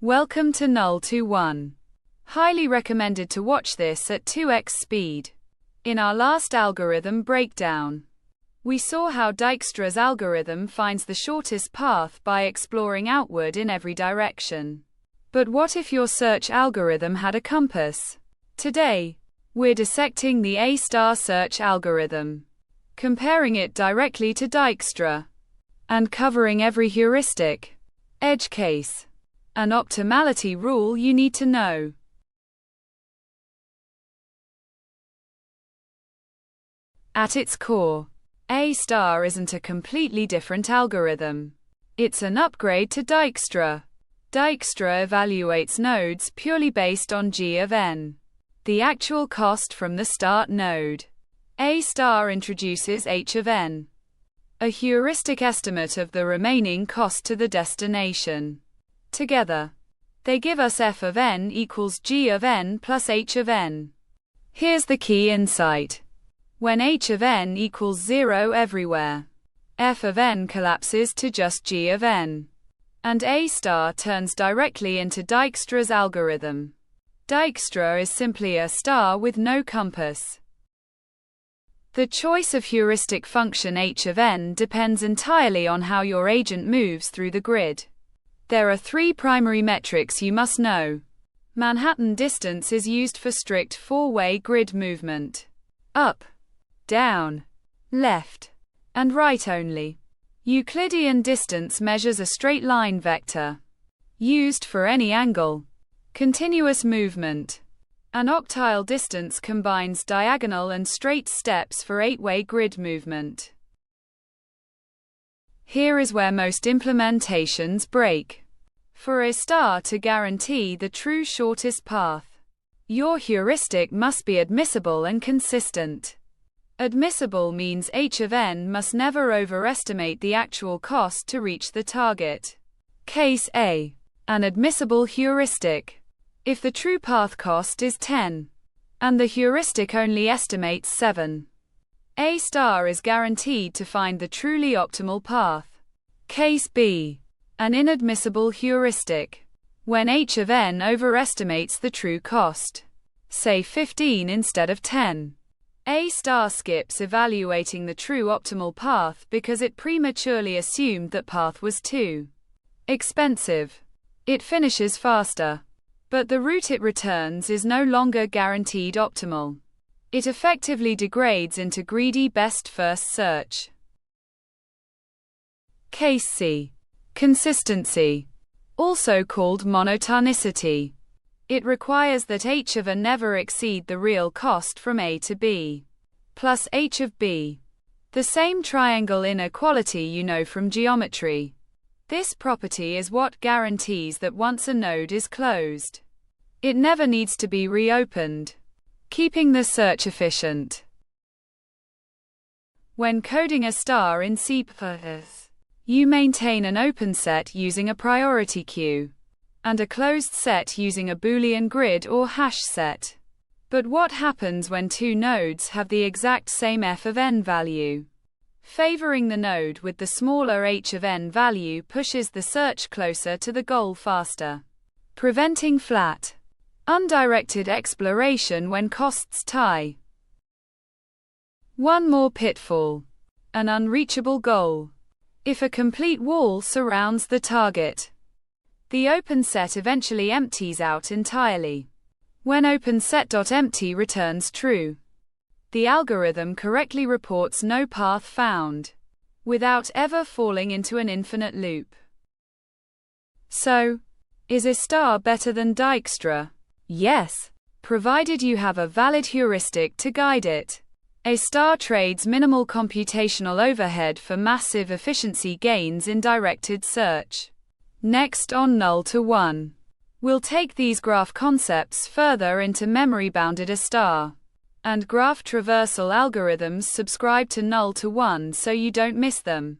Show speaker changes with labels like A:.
A: Welcome to Null to 1. Highly recommended to watch this at 2x speed. In our last algorithm breakdown, we saw how Dijkstra's algorithm finds the shortest path by exploring outward in every direction. But what if your search algorithm had a compass? Today, we're dissecting the A* search algorithm, comparing it directly to Dijkstra, and covering every heuristic, edge case, and optimality rule you need to know. At its core, A* isn't a completely different algorithm. It's an upgrade to Dijkstra. Dijkstra evaluates nodes purely based on g of n, the actual cost from the start node. A* introduces h of n, a heuristic estimate of the remaining cost to the destination. Together, they give us f of n equals g of n plus h of n. Here's the key insight. When h of n equals 0 everywhere, f of n collapses to just g of n, and A* turns directly into Dijkstra's algorithm. Dijkstra is simply a star with no compass. The choice of heuristic function h of n depends entirely on how your agent moves through the grid. There are three primary metrics you must know. Manhattan distance is used for strict four-way grid movement: up, down, left, and right only. Euclidean distance measures a straight line vector, used for any angle, continuous movement. An octile distance combines diagonal and straight steps for eight-way grid movement. Here is where most implementations break. For A* to guarantee the true shortest path, your heuristic must be admissible and consistent. Admissible means h of n must never overestimate the actual cost to reach the target. Case A. An admissible heuristic. If the true path cost is 10, and the heuristic only estimates 7, A* is guaranteed to find the truly optimal path. Case B. An inadmissible heuristic. When h of n overestimates the true cost, say 15 instead of 10, A* skips evaluating the true optimal path because it prematurely assumed that path was too expensive. It finishes faster, but the route it returns is no longer guaranteed optimal. It effectively degrades into greedy best first search. Case C. Consistency, also called monotonicity. It requires that h of a never exceed the real cost from A to B, plus h of B. The same triangle inequality you know from geometry. This property is what guarantees that once a node is closed, it never needs to be reopened, keeping the search efficient. When coding A* in C++, you maintain an open set using a priority queue, and a closed set using a Boolean grid or hash set. But what happens when two nodes have the exact same f of n value? Favoring the node with the smaller h of n value pushes the search closer to the goal faster, preventing flat, undirected exploration when costs tie. One more pitfall: an unreachable goal. If a complete wall surrounds the target, the open set eventually empties out entirely. When openSet.empty returns true, the algorithm correctly reports no path found, without ever falling into an infinite loop. So, is A* better than Dijkstra? Yes, provided you have a valid heuristic to guide it. A* trades minimal computational overhead for massive efficiency gains in directed search. Next on Null to 1, we'll take these graph concepts further into memory-bounded A* and graph traversal algorithms. Subscribe to Null to 1 so you don't miss them.